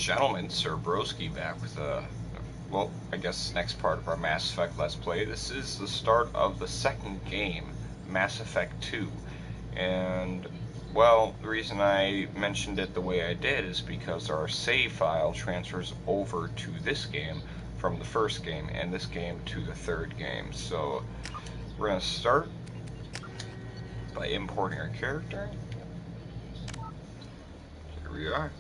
Gentlemen, Sir Broski back with well, I guess next part of our Mass Effect Let's Play. This is the start of the second game, Mass Effect 2. And, well, the reason I mentioned it the way I did is because our save file transfers over to this game from the first game, and this game to the third game. So, we're going to start by importing our character. Here we are.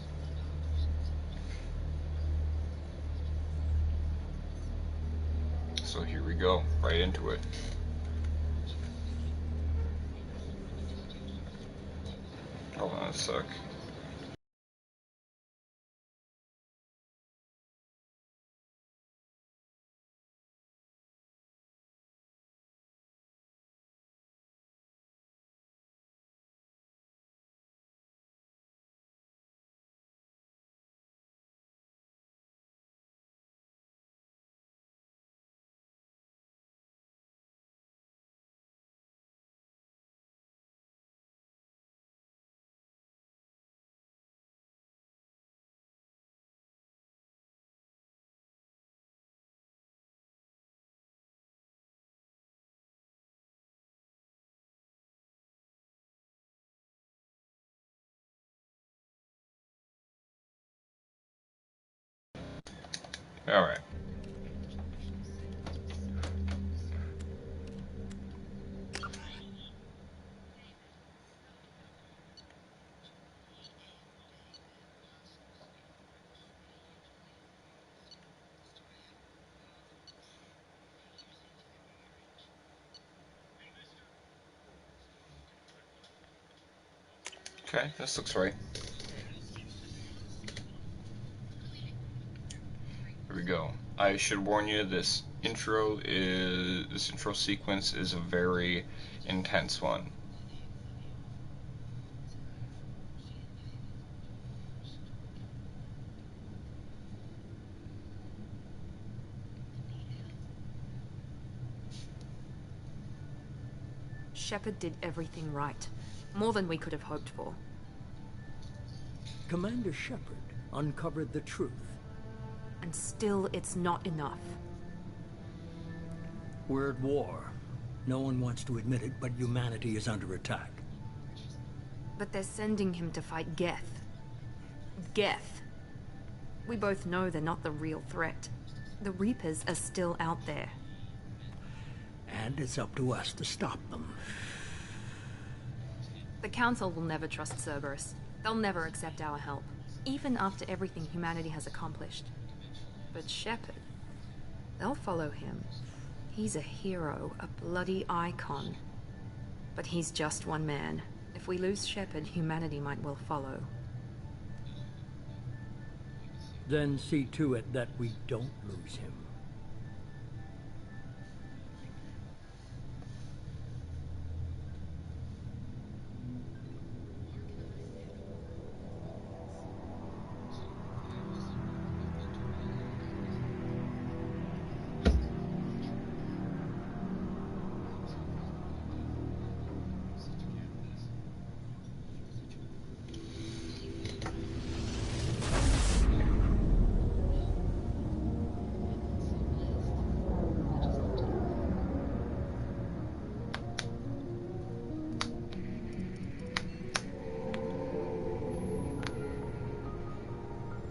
So here we go, right into it. Hold on a sec. Alright. Okay, this looks right. Here we go. I should warn you, this intro sequence is a very intense one. Shepard did everything right. More than we could have hoped for. Commander Shepard uncovered the truth. And still, it's not enough. We're at war. No one wants to admit it, but humanity is under attack. But they're sending him to fight Geth. Geth. We both know they're not the real threat. The Reapers are still out there. And it's up to us to stop them. The Council will never trust Cerberus. They'll never accept our help, even after everything humanity has accomplished. But Shepard, they'll follow him. He's a hero, a bloody icon. But he's just one man. If we lose Shepard, humanity might well follow. Then see to it that we don't lose him.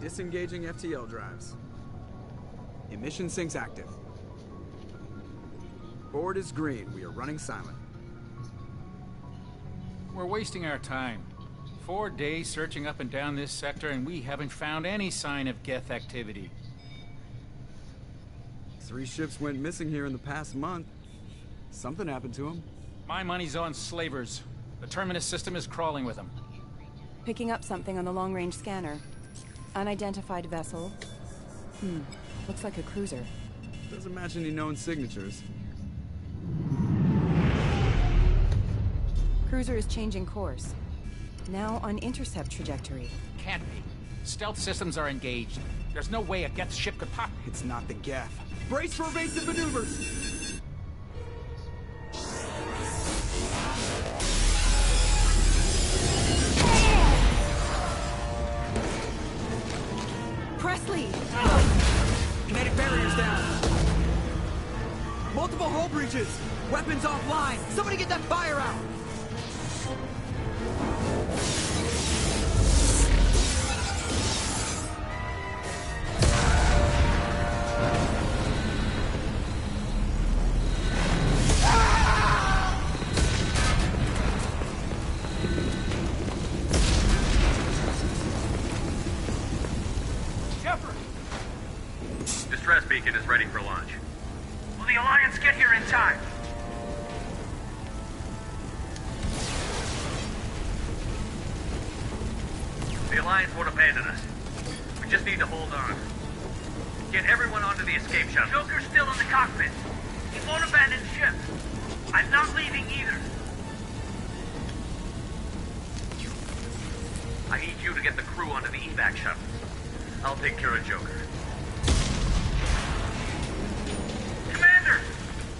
Disengaging FTL drives. Emission sinks active. Board is green. We are running silent. We're wasting our time. 4 days searching up and down this sector, and we haven't found any sign of Geth activity. 3 ships went missing here in the past month. Something happened to them. My money's on slavers. The Terminus system is crawling with them. Picking up something on the long-range scanner. Unidentified vessel. Looks like a cruiser. Doesn't match any known signatures. Cruiser is changing course. Now on intercept trajectory. Can't be. Stealth systems are engaged. There's no way a Geth ship could pop. It's not the Geth. Brace for evasive maneuvers! Presley! Kinetic barriers down. Multiple hull breaches. Weapons offline. Somebody get that fire out. Distress beacon is ready for launch. Will the Alliance get here in time? The Alliance won't abandon us. We just need to hold on. Get everyone onto the escape shuttle. Joker's still in the cockpit. He won't abandon ship. I'm not leaving either. I need you to get the crew onto the evac shuttle. I'll take care of Joker. Commander!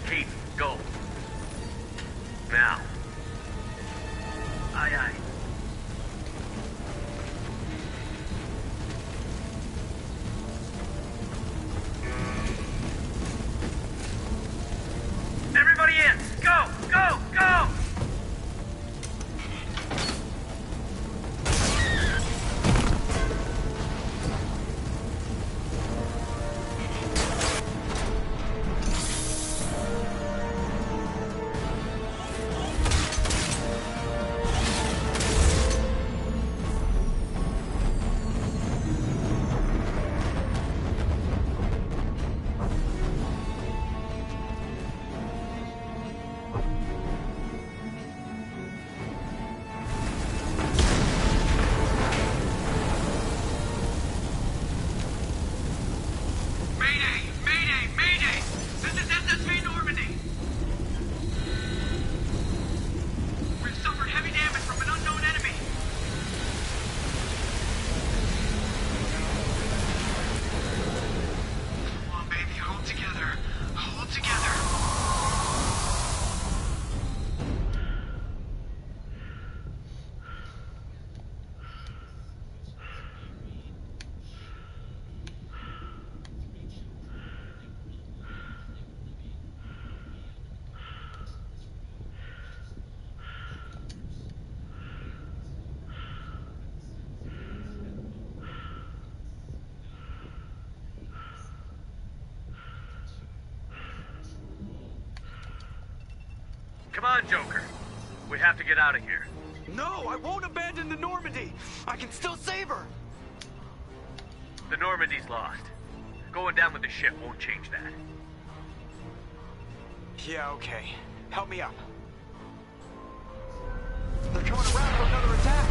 Kate, go. Now. Aye, aye. Everybody in! Go! Go! Go! Come on, Joker. We have to get out of here. No, I won't abandon the Normandy. I can still save her. The Normandy's lost. Going down with the ship won't change that. Yeah, okay. Help me up. They're coming around for another attack.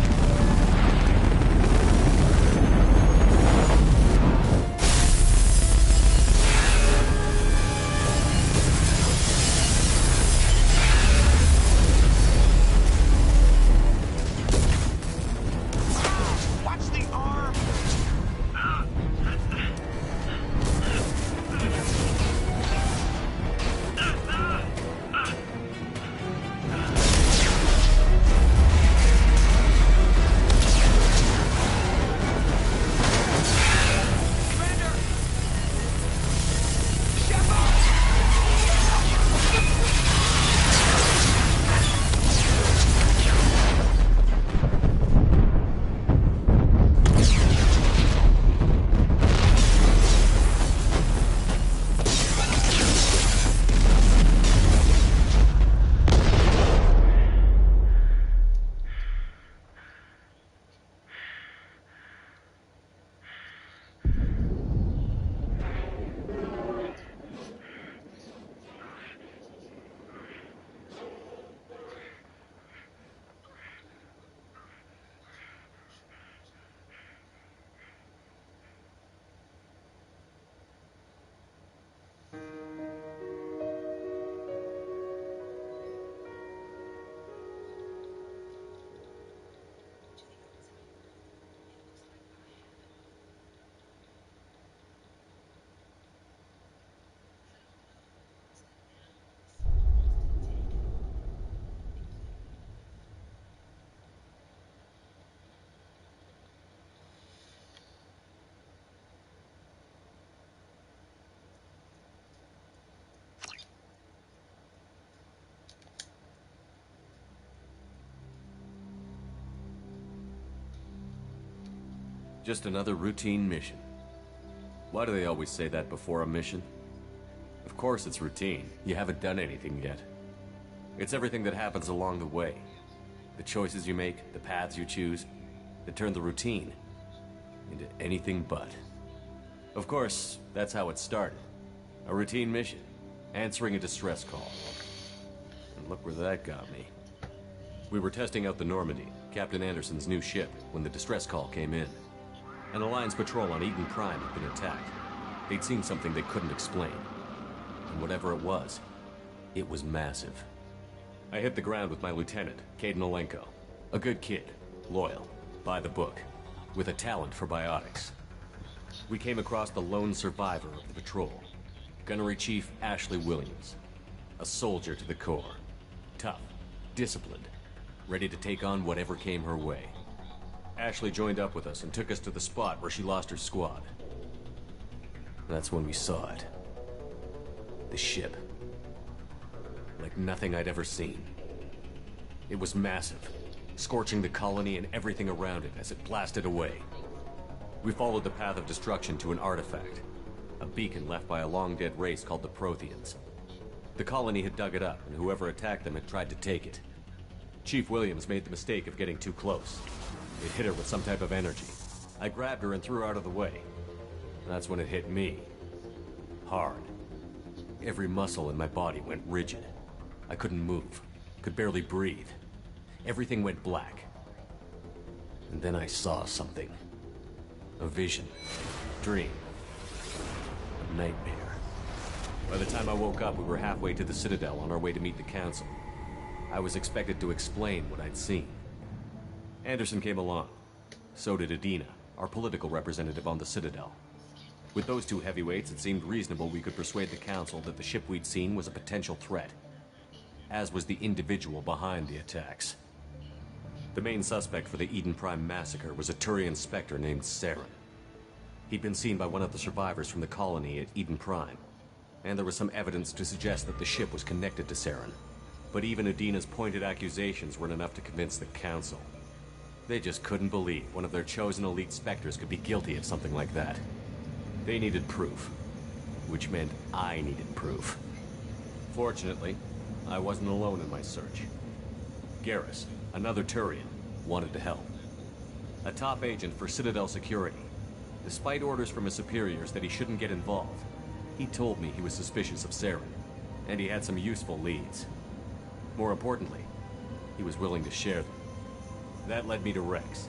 Watch the arm. Just another routine mission. Why do they always say that before a mission? Of course it's routine. You haven't done anything yet. It's everything that happens along the way. The choices you make, the paths you choose, that turn the routine into anything but. Of course, that's how it started. A routine mission, answering a distress call. And look where that got me. We were testing out the Normandy, Captain Anderson's new ship, when the distress call came in. An Alliance patrol on Eden Prime had been attacked. They'd seen something they couldn't explain. And whatever it was massive. I hit the ground with my lieutenant, Caden Olenko. A good kid, loyal, by the book, with a talent for biotics. We came across the lone survivor of the patrol, Gunnery Chief Ashley Williams. A soldier to the core. Tough, disciplined, ready to take on whatever came her way. Ashley joined up with us and took us to the spot where she lost her squad. That's when we saw it. The ship. Like nothing I'd ever seen. It was massive, scorching the colony and everything around it as it blasted away. We followed the path of destruction to an artifact, a beacon left by a long-dead race called the Protheans. The colony had dug it up, and whoever attacked them had tried to take it. Chief Williams made the mistake of getting too close. It hit her with some type of energy. I grabbed her and threw her out of the way. That's when it hit me. Hard. Every muscle in my body went rigid. I couldn't move, could barely breathe. Everything went black. And then I saw something. A vision. Dream. A nightmare. By the time I woke up, we were halfway to the Citadel on our way to meet the Council. I was expected to explain what I'd seen. Anderson came along. So did Adina, our political representative on the Citadel. With those two heavyweights, it seemed reasonable we could persuade the Council that the ship we'd seen was a potential threat, as was the individual behind the attacks. The main suspect for the Eden Prime massacre was a Turian Spectre named Saren. He'd been seen by one of the survivors from the colony at Eden Prime, and there was some evidence to suggest that the ship was connected to Saren. But even Adina's pointed accusations weren't enough to convince the Council. They just couldn't believe one of their chosen elite Spectres could be guilty of something like that. They needed proof, which meant I needed proof. Fortunately, I wasn't alone in my search. Garrus, another Turian, wanted to help. A top agent for Citadel Security. Despite orders from his superiors that he shouldn't get involved, he told me he was suspicious of Saren, and he had some useful leads. More importantly, he was willing to share them. That led me to Rex,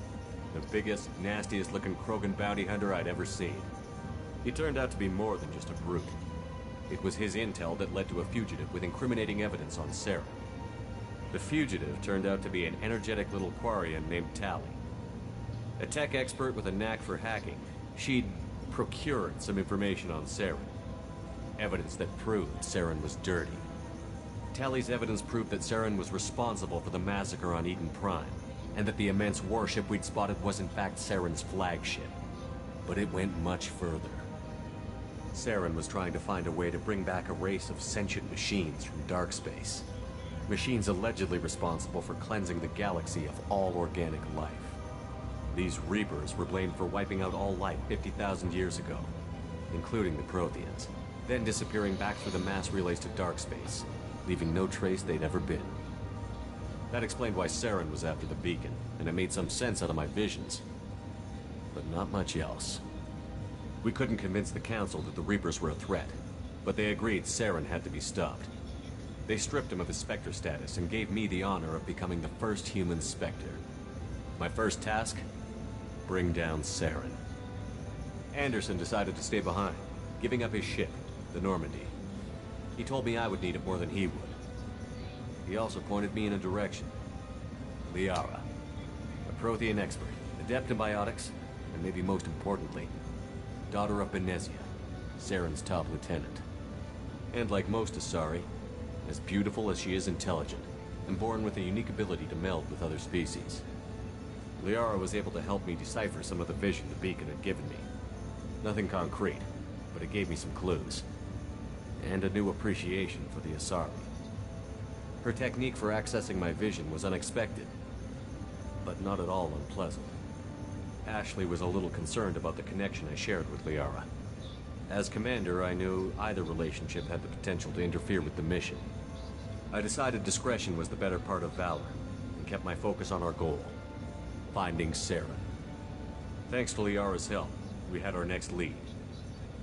the biggest, nastiest-looking Krogan bounty hunter I'd ever seen. He turned out to be more than just a brute. It was his intel that led to a fugitive with incriminating evidence on Saren. The fugitive turned out to be an energetic little Quarian named Tally. A tech expert with a knack for hacking, she'd procured some information on Saren. Evidence that proved Saren was dirty. Tally's evidence proved that Saren was responsible for the massacre on Eden Prime, and that the immense warship we'd spotted was in fact Saren's flagship. But it went much further. Saren was trying to find a way to bring back a race of sentient machines from dark space. Machines allegedly responsible for cleansing the galaxy of all organic life. These Reapers were blamed for wiping out all life 50,000 years ago, including the Protheans, then disappearing back through the mass relays to dark space, leaving no trace they'd ever been. That explained why Saren was after the beacon, and it made some sense out of my visions. But not much else. We couldn't convince the Council that the Reapers were a threat, but they agreed Saren had to be stopped. They stripped him of his Spectre status and gave me the honor of becoming the first human Spectre. My first task? Bring down Saren. Anderson decided to stay behind, giving up his ship, the Normandy. He told me I would need it more than he would. He also pointed me in a direction. Liara, a Prothean expert, adept in biotics, and maybe most importantly, daughter of Benezia, Saren's top lieutenant. And like most Asari, as beautiful as she is intelligent, and born with a unique ability to meld with other species. Liara was able to help me decipher some of the vision the beacon had given me. Nothing concrete, but it gave me some clues. And a new appreciation for the Asari. Her technique for accessing my vision was unexpected, but not at all unpleasant. Ashley was a little concerned about the connection I shared with Liara. As commander, I knew either relationship had the potential to interfere with the mission. I decided discretion was the better part of valor, and kept my focus on our goal, finding Saren. Thanks to Liara's help, we had our next lead,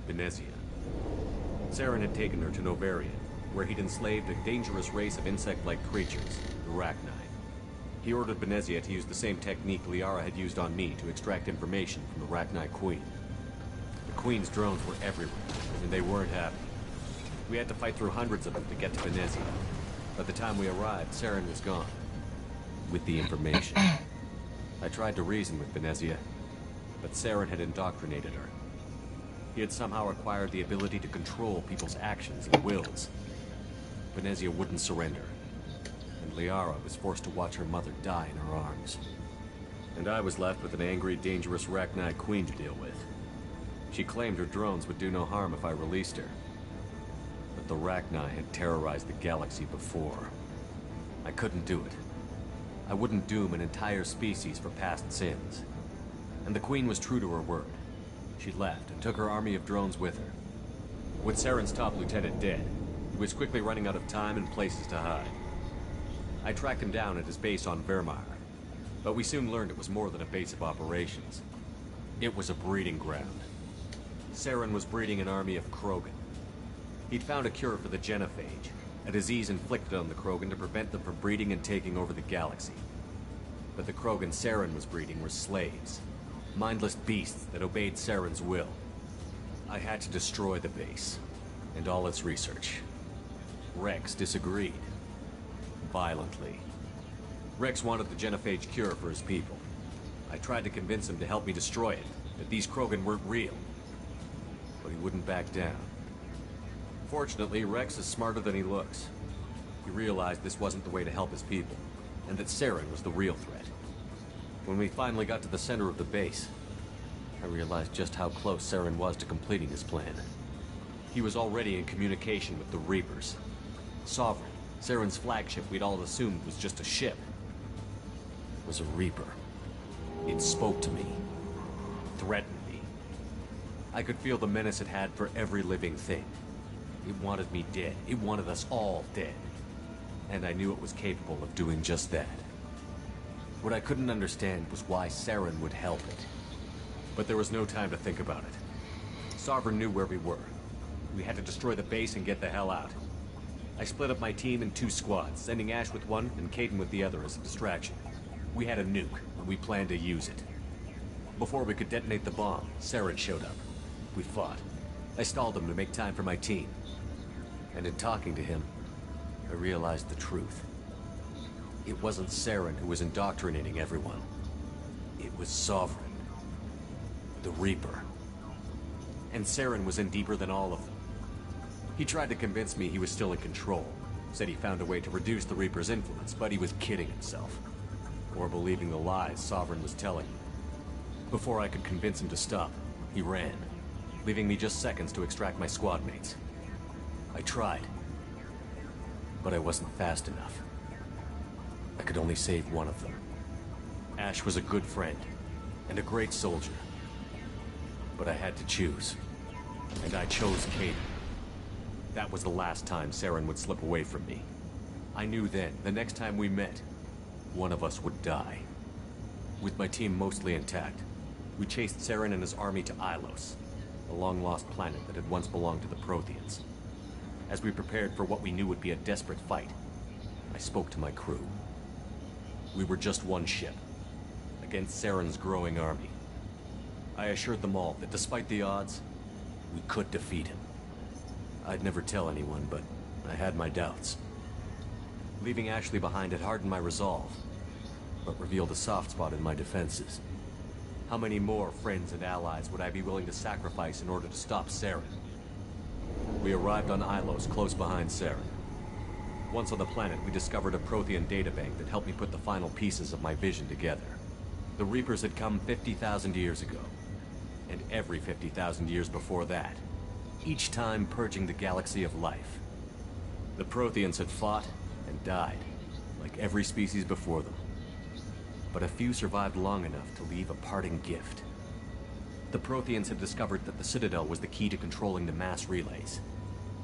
Venezia. Saren had taken her to Novarian, where he'd enslaved a dangerous race of insect-like creatures, the Rachni. He ordered Venezia to use the same technique Liara had used on me to extract information from the Rachni Queen. The Queen's drones were everywhere, and they weren't happy. We had to fight through hundreds of them to get to Venezia. By the time we arrived, Saren was gone, with the information. I tried to reason with Venezia, but Saren had indoctrinated her. He had somehow acquired the ability to control people's actions and wills. Venezia wouldn't surrender, and Liara was forced to watch her mother die in her arms. And I was left with an angry, dangerous Rachni Queen to deal with. She claimed her drones would do no harm if I released her. But the Rachni had terrorized the galaxy before. I couldn't do it. I wouldn't doom an entire species for past sins. And the Queen was true to her word. She left and took her army of drones with her. With Saren's top lieutenant dead, he was quickly running out of time and places to hide. I tracked him down at his base on Vermeer, but we soon learned it was more than a base of operations. It was a breeding ground. Saren was breeding an army of Krogan. He'd found a cure for the genophage, a disease inflicted on the Krogan to prevent them from breeding and taking over the galaxy. But the Krogan Saren was breeding were slaves, mindless beasts that obeyed Saren's will. I had to destroy the base, and all its research. Rex disagreed. Violently. Rex wanted the genophage cure for his people. I tried to convince him to help me destroy it, that these Krogan weren't real. But he wouldn't back down. Fortunately, Rex is smarter than he looks. He realized this wasn't the way to help his people, and that Saren was the real threat. When we finally got to the center of the base, I realized just how close Saren was to completing his plan. He was already in communication with the Reapers. Sovereign, Saren's flagship we'd all assumed was just a ship, was a Reaper. It spoke to me, threatened me. I could feel the menace it had for every living thing. It wanted me dead. It wanted us all dead. And I knew it was capable of doing just that. What I couldn't understand was why Saren would help it. But there was no time to think about it. Sovereign knew where we were. We had to destroy the base and get the hell out. I split up my team in 2 squads, sending Ash with one and Caden with the other as a distraction. We had a nuke, and we planned to use it. Before we could detonate the bomb, Saren showed up. We fought. I stalled him to make time for my team. And in talking to him, I realized the truth. It wasn't Saren who was indoctrinating everyone. It was Sovereign. The Reaper. And Saren was in deeper than all of them. He tried to convince me he was still in control. Said he found a way to reduce the Reaper's influence, but he was kidding himself. Or believing the lies Sovereign was telling him. Before I could convince him to stop, he ran, leaving me just seconds to extract my squad mates. I tried, but I wasn't fast enough. I could only save one of them. Ash was a good friend, and a great soldier. But I had to choose, and I chose Caden. That was the last time Saren would slip away from me. I knew then, the next time we met, one of us would die. With my team mostly intact, we chased Saren and his army to Ilos, a long-lost planet that had once belonged to the Protheans. As we prepared for what we knew would be a desperate fight, I spoke to my crew. We were just one ship, against Saren's growing army. I assured them all that despite the odds, we could defeat him. I'd never tell anyone, but I had my doubts. Leaving Ashley behind had hardened my resolve, but revealed a soft spot in my defenses. How many more friends and allies would I be willing to sacrifice in order to stop Saren? We arrived on Ilos, close behind Saren. Once on the planet, we discovered a Prothean databank that helped me put the final pieces of my vision together. The Reapers had come 50,000 years ago, and every 50,000 years before that, each time purging the galaxy of life. The Protheans had fought and died, like every species before them. but a few survived long enough to leave a parting gift. The Protheans had discovered that the Citadel was the key to controlling the mass relays.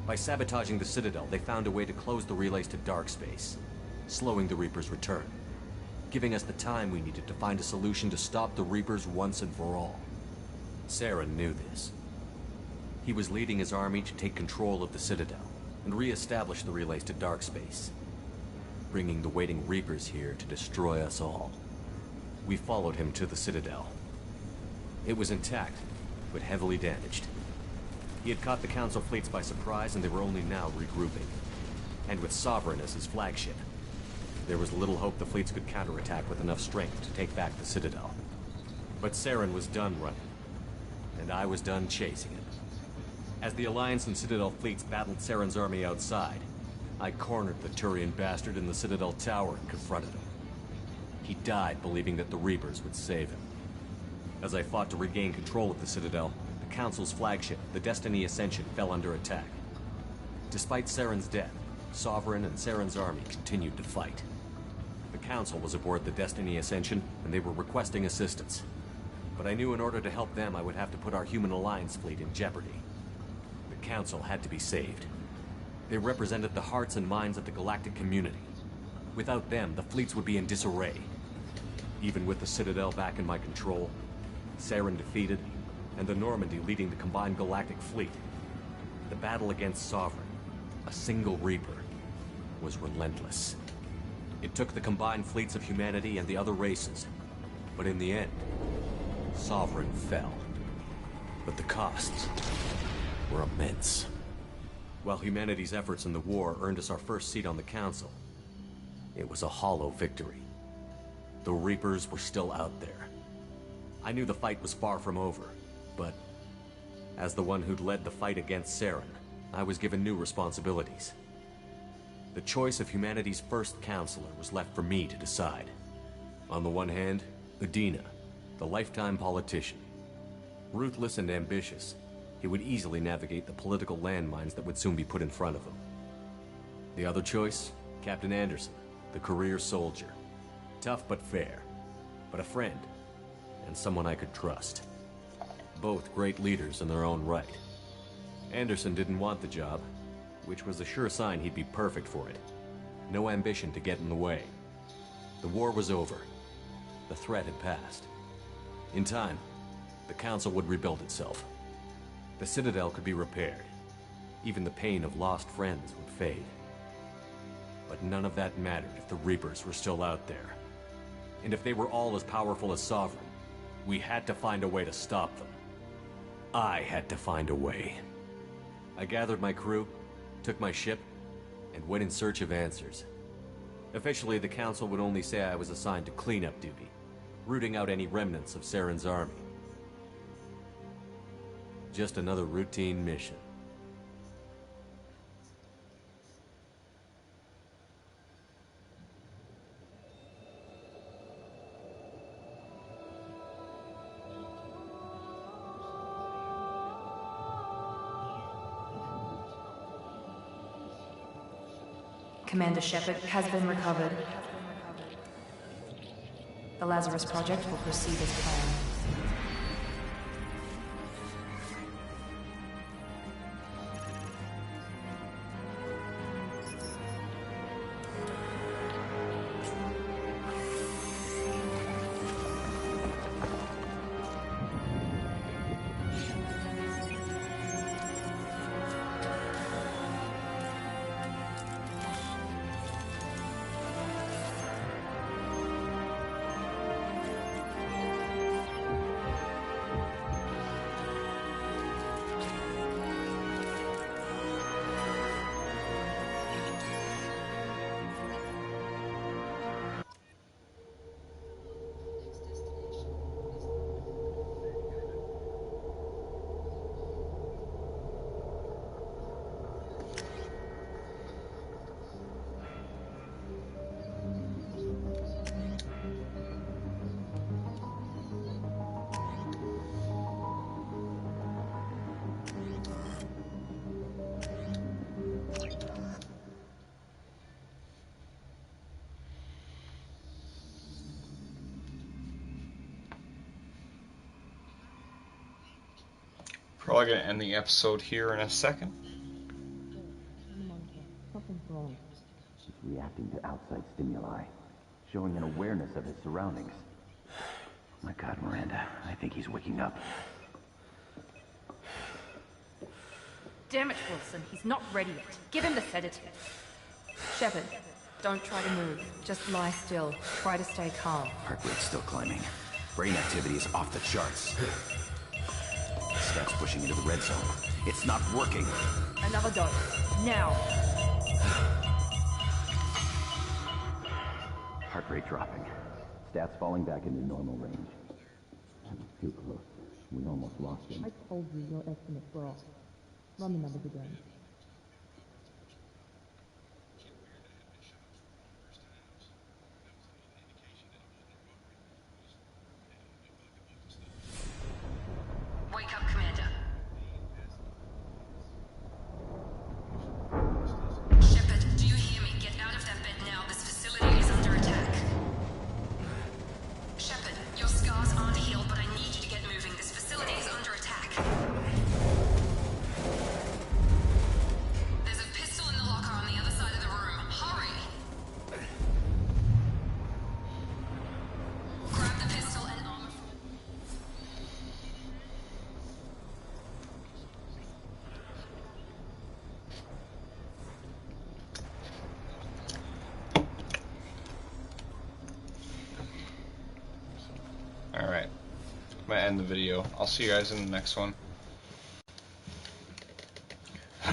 By sabotaging the Citadel, they found a way to close the relays to dark space, slowing the Reapers' return, giving us the time we needed to find a solution to stop the Reapers once and for all. Saren knew this. He was leading his army to take control of the Citadel and re-establish the relays to dark space, bringing the waiting Reapers here to destroy us all. We followed him to the Citadel. It was intact, but heavily damaged. He had caught the Council fleets by surprise, and they were only now regrouping. And with Sovereign as his flagship, there was little hope the fleets could counterattack with enough strength to take back the Citadel. But Saren was done running, and I was done chasing him. As the Alliance and Citadel fleets battled Saren's army outside, I cornered the Turian bastard in the Citadel tower and confronted him. He died believing that the Reapers would save him. As I fought to regain control of the Citadel, the Council's flagship, the Destiny Ascension, fell under attack. Despite Saren's death, Sovereign and Saren's army continued to fight. The Council was aboard the Destiny Ascension, and they were requesting assistance. But I knew in order to help them, I would have to put our human Alliance fleet in jeopardy. The Council had to be saved. They represented the hearts and minds of the galactic community. Without them, the fleets would be in disarray. Even with the Citadel back in my control, Saren defeated, and the Normandy leading the combined galactic fleet, the battle against Sovereign, a single Reaper, was relentless. It took the combined fleets of humanity and the other races, but in the end, Sovereign fell. But the costs were immense. While humanity's efforts in the war earned us our first seat on the Council, it was a hollow victory. The Reapers were still out there. I knew the fight was far from over, but as the one who'd led the fight against Saren, I was given new responsibilities. The choice of humanity's first counselor was left for me to decide. On the one hand, Udina, the lifetime politician. Ruthless and ambitious, he would easily navigate the political landmines that would soon be put in front of him. The other choice, Captain Anderson, the career soldier. Tough but fair, but a friend, and someone I could trust. Both great leaders in their own right. Anderson didn't want the job, which was a sure sign he'd be perfect for it. No ambition to get in the way. The war was over. The threat had passed. In time, the Council would rebuild itself. The Citadel could be repaired. Even the pain of lost friends would fade. But none of that mattered if the Reapers were still out there. And if they were all as powerful as Sovereign, we had to find a way to stop them. I had to find a way. I gathered my crew, took my ship, and went in search of answers. Officially, the Council would only say I was assigned to cleanup duty, rooting out any remnants of Saren's army. Just another routine mission. Commander Shepard has been recovered. The Lazarus Project will proceed as planned. Probably gonna end the episode here in a second. He's reacting to outside stimuli, showing an awareness of his surroundings. My God, Miranda, I think he's waking up. Damn it, Wilson, he's not ready yet. Give him the sedative. Shepard, don't try to move. Just lie still. Try to stay calm. Heart rate's still climbing. Brain activity is off the charts. Steps pushing into the red zone. It's not working. Another dose. Now. Heart rate dropping. Stats falling back into normal range. That was too close. We almost lost him. I told you your estimates were off. Run the numbers again. Wake up, Commander. Shepard, do you hear me? Get out of that bed now. This facility is under attack. Shepard, your scars aren't healed, but I need you to get moving. This facility is under attack. There's a pistol in the locker on the other side of the room. Hurry! Grab the pistol and armor. Alright. I'm gonna end the video. I'll see you guys in the next one.